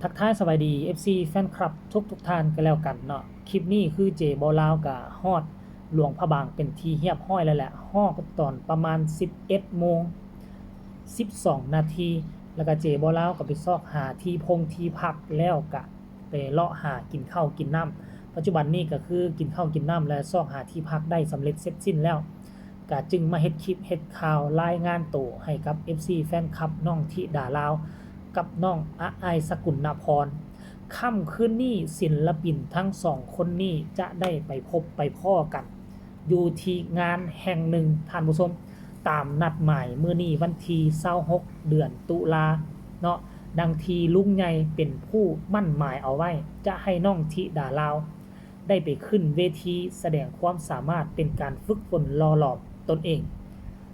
ทักทายสวัสดี FC แฟนคลับทุกท่านกันแล้วกันเนาะคลิปนี้คือเจบอลาวกับฮอดหลวงพระบางเป็นทีเรียบร้อยแล้วแหละฮอดตอนประมาณ11โมง12นาทีแล้วก็เจบอลาวก็ไปซอกหาที่พักแล้วก็ไปเลาะหากินข้าวกินน้ำปัจจุบันนี้ก็คือกินข้าวกินน้ำและซอกหาที่พักได้สำเร็จเสร็จสิ้นแล้วก็จึงมาเฮ็ดคลิปเฮ็ดข่าวรายงานตัวให้กับ FC แฟนคลับน้องธิดาลาวกับน้องอาอายสกุลนพรค่ำคืนนี้ศิลปินทั้งสองคนนี้จะได้ไปพบไปพ้อกัน อยู่ที่งานแห่งหนึ่งท่านผู้ชมตามนัดหมายมื้อนี้วันที่26เดือนตุลาเนาะดังทีลุงใหญ่เป็นผู้มั่นหมายเอาไว้จะให้น้องธิดาลาวได้ไปขึ้นเวทีแสดงความสามารถเป็นการฝึกฝนหล่อหลอมตนเอง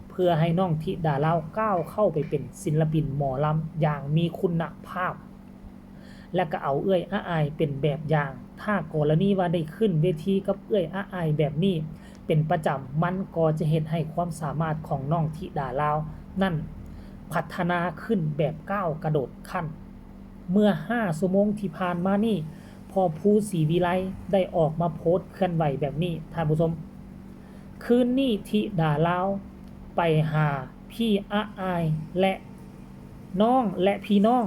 เพื่อให้น้องธิดาลาวก้าวเข้าไปเป็นศิลปินหมอลำอย่างมีคุณภาพ และก็เอาเอื้อยอาอายเป็นแบบอย่าง ถ้ากรณีว่าได้ขึ้นเวทีกับเอื้อยอาอายแบบนี้เป็นประจำมันก็จะเฮ็ดให้ความสามารถของน้องธิดาลาวนั่นพัฒนาขึ้นแบบก้าวกระโดดขั้น เมื่อ5ชั่วโมงที่ผ่านมานี่พอภูศรีวิไลได้ออกมาโพสต์เคลื่อนไหวแบบนี้ท่านผู้ชมคืนนี้ธิดาลาวไปหาพี่อาอายและน้องและพี่น้อง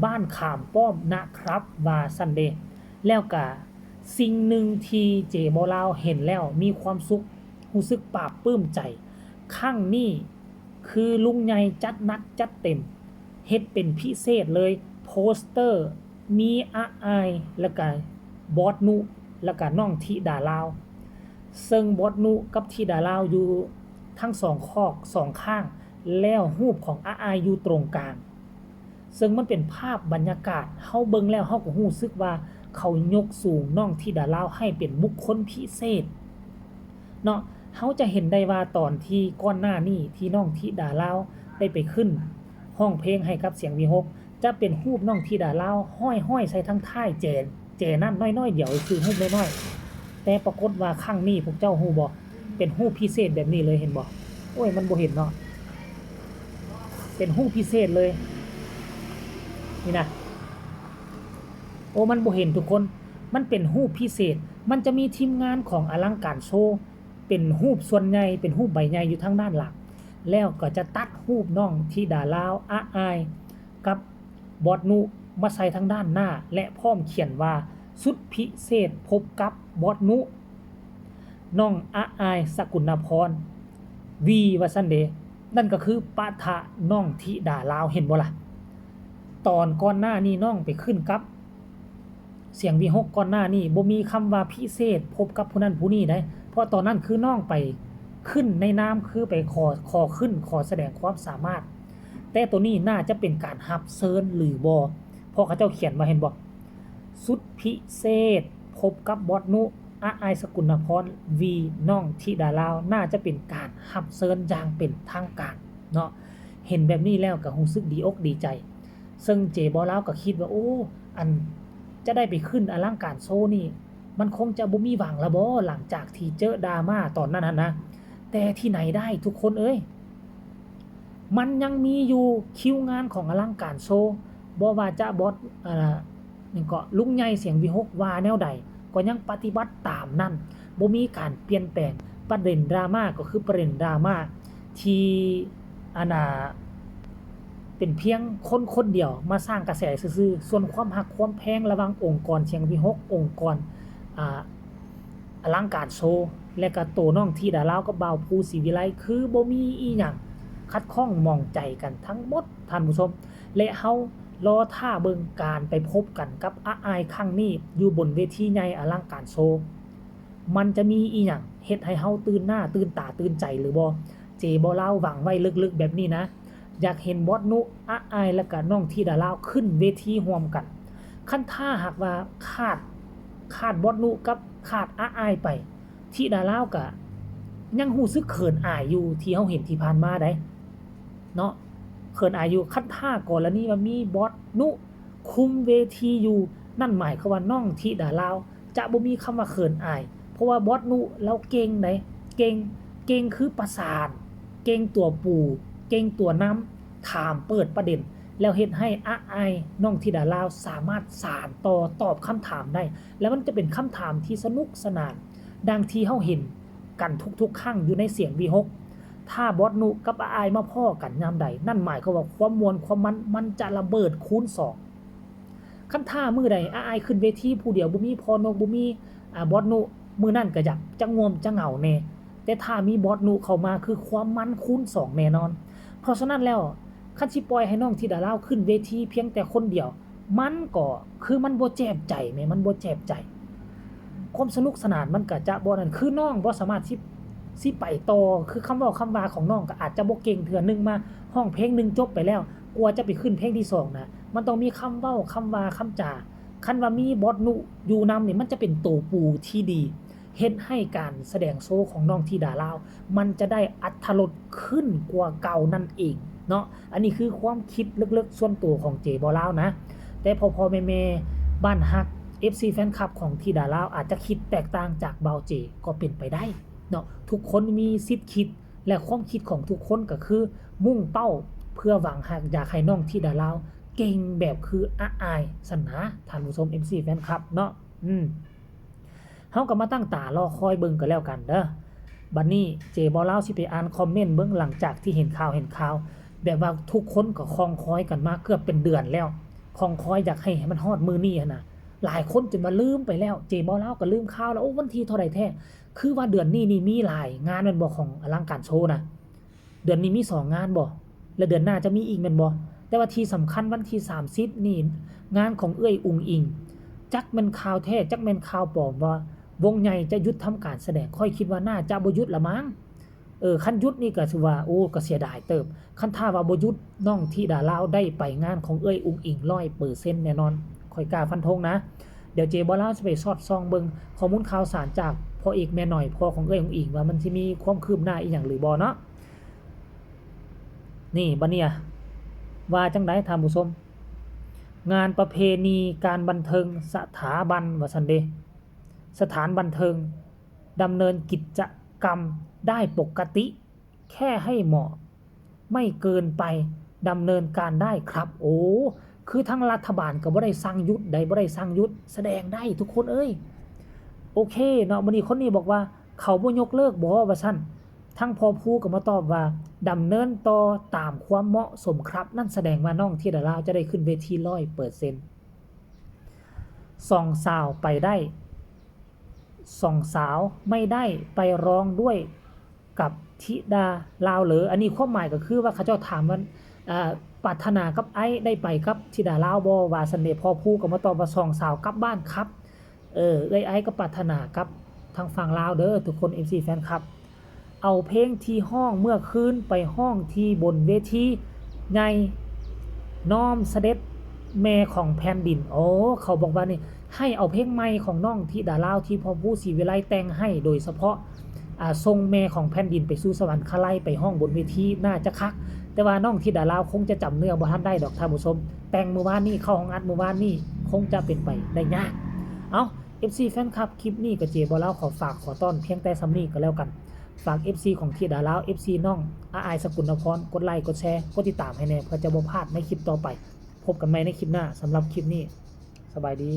บ้านขามป้อมนะครับว่าซันเดย์แล้วก็สิ่งหนึ่งที่เจบอลาวเห็นแล้วมีความสุขรู้สึกปลาบปลื้มใจข้างนี้คือลุงใหญ่จัดหนักจัดเต็มเฮ็ดเป็นพิเศษเลยโปสเตอร์มีอาอายแล้วก็บอสนุแล้วก็น้องธิดาลาวซึ่งบอสนุกับธิดาลาวอยู่ทั้งสองคอกสองข้างแล้วรูปของอาอายอยู่ตรงกลางซึ่งมันเป็นภาพบรรยากาศเฮาเบิ่งแล้วเฮาก็รู้สึกว่าเขายกสูงน้องธิดาลาวให้เป็นบุคคลพิเศษเนาะเฮาจะเห็นได้ว่าตอนที่ก่อนหน้านี้ที่น้องธิดาลาวได้ไปขึ้นห้องเพลงให้กับเสียงวีฮกจะเป็นรูปน้องธิดาลาวห้อยๆใส่ทั้งท้ายเจนั่นน้อยๆเดี๋ยวคือรูปน้อยๆแต่ปรากฏว่าครั้งนี้พวกเจ้าฮู้บ่เป็นรูปพิเศษแบบนี้เลยเห็นบ่โอ้ยมันบ่เห็นเนาะเป็นรูปพิเศษเลยนี่นะโอ้มันบ่เห็นทุกคนมันเป็นรูปพิเศษมันจะมีทีมงานของอลังการโชว์เป็นรูปส่วนใหญ่เป็นรูปใบใหญ่อยู่ทางด้านหลังแล้วก็จะตัดรูปน้องธิดาลาวอาอายกับบอสนุมาใส่ทางด้านหน้าและพร้อมเขียนว่าสุดพิเศษพบกับบอสนุน้องอาอายสกุลพรวีว่าซั่นเด้นั่นก็คือปะทะน้องธิดาลาวเห็นบ่ล่ะตอนก่อนหน้านี้น้องไปขึ้นกับเสียงวีฮกก่อนหน้านี้บ่มีคำว่าพิเศษพบกับผู้นั้นผู้นี้ได้เพราะตอนนั้นคือน้องไปขึ้นในนามคือไปขอขึ้นขอแสดงความสามารถแต่ตัวนี้น่าจะเป็นการรับเชิญหรือบ่เพราะเขาเจ้าเขียนมาเห็นบ่สุดพิเศษพบกับบอสนุอาอายสกุลพรวีน้องธิดาลาวน่าจะเป็นการรับเชิญอย่างเป็นทางการเนาะเห็นแบบนี้แล้วก็รู้สึกดีอกดีใจซึ่งเจบอลาวก็คิดว่าโอ้อันจะได้ไปขึ้นอลังการโชว์นี่มันคงจะบ่มีหวังละบ่หลังจากที่เจอดราม่าตอนนั้นนะแต่ที่ไหนได้ทุกคนเอ้ยมันยังมีอยู่คิวงานของอลังการโชว์บ่ว่าจะบอสนี่ก็ลุงใหญ่เสียงวิหกว่าแนวใดก็ยังปฏิบัติตามนั้นบ่มีการเปลี่ยนแปลงประเด็นดราม่าก็คือประเด็นดราม่าที่เป็นเพียงคนเดียวมาสร้างกระแสซื่อๆส่วนความหักความแพงระหว่างองค์กรเสียงวิหกองค์กรอลังการโชว์และก็โตน้องธิดาลาวกับบ่าวภูศรีวิไลคือบ่มีอีหยังขัดข้องมองใจกันทั้งหมดท่านผู้ชมและเฮารอท่าเบิ่งการไปพบกันกับอาอายครั้งนี้อยู่บนเวทีใหญ่อลังการโชว์มันจะมีอีหยังเฮ็ดให้เฮาตื่นหน้าตื่นตาตื่นใจหรือบ่เจบ่เล่าหวังไว้ลึกๆแบบนี้นะอยากเห็นบอสนุอาอายและก็น้องธิดาลาวขึ้นเวทีร่วมกันคันถ้าหากว่าขาดบอสนุกับขาดอาอายไปธิดาลาวก็ยังรู้สึกเขินอายอยู่ที่เฮาเห็นที่ผ่านมาได้เนาะเขินอายอยู่คันถ้ากรณีว่ามีบอสนุคุมเวทีอยู่นั่นหมายความว่าน้องธิดาลาวจะบ่มีคำว่าเขินอายเพราะว่าบอสนุเราเก่งได้เก่งคือประสานเก่งตัวปูเก่งตัวน้ำถามเปิดประเด็น แล้วเฮ็ดให้อาอายน้องธิดาลาวสามารถสานต่อตอบคำถามได้แล้วมันจะเป็นคำถามที่สนุกสนานดังที่เฮาเห็นกันทุกๆครั้งอยู่ในเสียง V6 ถ้าบอสนุกับอาอายมาพ้อกันยามใดนั่นหมายความว่าความม่วนความมันจะระเบิดคูณ2คันถ้ามื้อใดอาอายขึ้นเวทีผู้เดียวบ่มีพอนกบ่มีบอสนุมื้อนั้นก็อยากจะง่วมจะเหงาแน่แต่ถ้ามีบอสนุเข้ามาคือความมันคูณ2แน่นอนเพราะฉะนั้นแล้วคันสิปล่อยให้น้องธิดาลาวขึ้นเวทีเพียงแต่คนเดียวมันก็คือมันบ่แจ่มใจแหมมันบ่แจ่มใจความสนุกสนานมันก็จะบ่นั่นคือน้องบ่สามารถสิไปต่อคือคำเว้าคำว่าของน้องก็อาจจะบ่เก่งเทื่อนึงมาร้องเพลงนึงจบไปแล้วกว่าจะไปขึ้นเพลงที่2นะมันต้องมีคำเว้าคำว่าคำจาคันว่ามีบอสนุอยู่นำนี่มันจะเป็นตัวปูที่ดีเฮ็ดให้การแสดงโชว์ของน้องธิดาลาวมันจะได้อรรถรสขึ้นกว่าเก่านั่นเองเนาะอันนี้คือความคิดลึกๆส่วนตัวของเจบ่ลาวนะแต่พอแม่ๆบ้านฮัก FC แฟนคลับของธิดาลาวอาจจะคิดแตกต่างจากเบาเจก็เป็นไปได้เนาะทุกคนมีสิทธิ์คิดและความคิดของทุกคนก็คือมุ่งเป้าเพื่อหวังอยากให้น้องธิดาลาวเก่งแบบคืออาอายซั่นนะท่านผู้ชม MC แฟนคลับเนาะเฮาก็มาตั้งตารอคอยเบิ่งกันแล้วกันเด้อบัดนี้เจบ่ลาวสิไปอ่านคอมเมนต์เบิ่งหลังจากที่เห็นข่าวแบบว่าทุกคนก็คองคอยกันมาเกือบเป็นเดือนแล้วคองคอยอยากให้มันฮอดมื้อนี้น่ะหลายคนจนว่าลืมไปแล้วเจบ่ลาวก็ลืมข่าวแล้วโอ้วันที่เท่าใดแท้คือว่าเดือนนี้นี่มีหลายงานแม่นบ่ของอลังการโชว์น่ะเดือนนี้มี2งานบ่แล้วเดือนหน้าจะมีอีกแม่นบ่แต่ว่าที่สำคัญวันที่30นี่งานของเอื้อยอุงอิงจักแม่นข่าวแท้จักแม่นข่าวปลอมว่าวงใหญ่จะหยุดทำการแสดงค่อยคิดว่าน่าจะบ่หยุดละมั้งคันหยุดนี่ก็ถือว่าโอ้ก็เสียดายเติบคันถ้าว่าบ่หยุดน้องธิดาลาวได้ไปงานของเอ้ยอุงอิง 100% แน่นอนค่อยกล้าฟันธงนะเดี๋ยวเจบ่ลาวจะไปสอดส่องเบิ่งข้อมูลข่าวสารจากพ่อเอกแม่น้อยพ่อของเอ้ยอุงอิงว่ามันสิมีความคืบหน้าอีหยังหรือบ่เนาะนี่บัดเนี่ยว่าจังได๋ท่านผู้ชมงานประเพณีการบันเทิงสถาบันว่าซั่นเด้สถานบันเทิงดำเนินกิจกรรมได้ปกติแค่ให้เหมาะไม่เกินไปดำเนินการได้ครับโอ้คือทั้งรัฐบาลก็บ่ได้สั่งหยุดใดบ่ได้สั่งหยุดแสดงได้ทุกคนเอ้ยโอเคเนาะมื้อนี้คนนี้บอกว่าเขาบ่ยกเลิกบ่ว่าซั่นทั้งพอผู้ก็มาตอบว่าดำเนินต่อตามความเหมาะสมครับนั่นแสดงว่าน้องธิดาลาวจะได้ขึ้นเวที 100% สองสาวไปได้2สาวไม่ได้ไปร้องด้วยกับธิดาลาวเหรออันนี้ความหมายก็คือว่าเขาเจ้าถามว่าปรารถนากับไอ้ได้ไปกับธิดาลาวบ่ว่าซั่นเด้พ่อผู้ก็มาตอบว่า2สาวกลับบ้านครับเอ้ยไอ้ก็ปรารถนากับทางฝั่งลาวเด้อทุกคน MC แฟนคลับเอาเพลงที่ห้องเมื่อคืนไปห้องที่บนเวทีใหญ่น้อมเสด็จแม่ของแผ่นดินโอ้เขาบอกว่านี่ให้เอาเพลงใหม่ของน้องธิดาลาวที่พ่อผู้ศรีวิไลแต่งให้โดยเฉพาะทรงแม่ของแผ่นดินไปสู่สวรรคาลัยไปห้องบนเวทีน่าจะคักแต่ว่าน้องธิดาลาวคงจะจำเนื้อบ่ทันได้ดอกท่านผู้ชมแต่งเมื่อวานนี้เข้าห้องอัดเมื่อวานนี้คงจะเป็นไปได้ยากเอ้า FC แฟนคลับคลิปนี้ก็เจบ่ลาวขอฝากขอต้อนเพียงแต่ซ้ำนี้ก็แล้วกันฝาก FC ของธิดาลาว FC น้องอาอายสกุลนพรกดไลค์กดแชร์กดติดตามให้แน่เพื่อจะบ่พลาดในคลิปต่อไปพบกันใหม่ในคลิปหน้าสำหรับคลิปนี้สบายดี